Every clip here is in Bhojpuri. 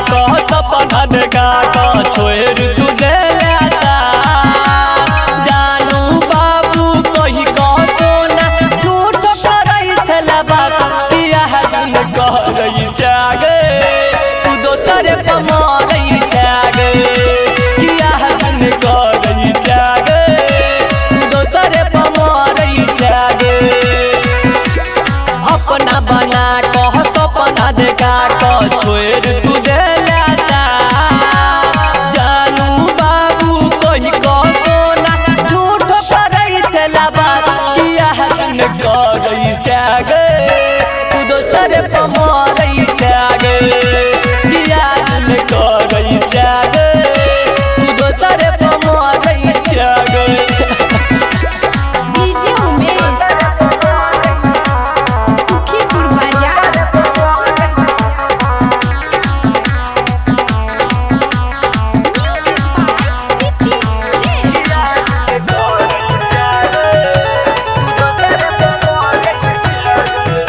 कह सपना देखा कह छोड़ तू दे जानू बाबू कही कह सोना झूठ करई छला बात बियाह दिन कह गई जागे तू दोसर पमरई जागे बियाह दिन कह गई जागे तू दोसर पमरई जागे अपना बना कह सपना देखा कह छोड़ तू दे जानू बाबू कही कह सोना झूठ करई छला बात बियाह दिन कह गई जागे तू दोसर पमरई जागे बियाह दिन कह गई जागे तू दोसर पमरई जागे डीजे उमेश सुखीपुर बाजार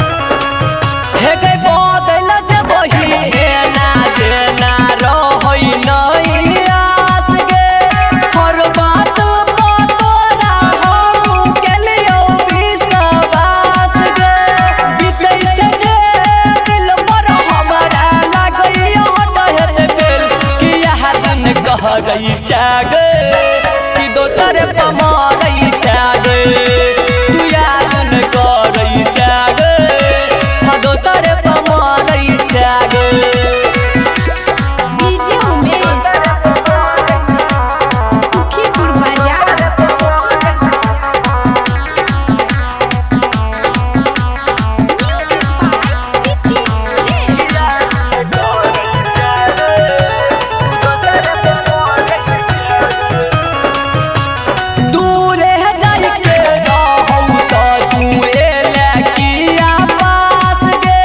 हे गई बदल जे बही एना जेना रहई नहीं आस गे हर बात तोरा हम केलियो विश्वास गे बीतै छे जे दिल पर हमरा लागइयो डहर दिल किया दिन कह गई जागे कि दोसर पमरई जागे तू याद न करई जागे दोसर पमरई जागे डीजे उमेश सुखीपुर बाजार दूर जाई के रहू त तू एले किया पास गे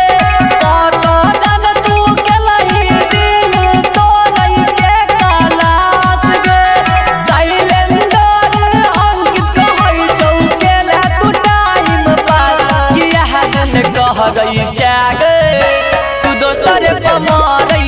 कत जन तू केलही दिल तोरई के कलास गे साइलेंडर अंकित कहई चौकेला तू टाइम पास किया दिन कह गई जागे तू दोसर पमरई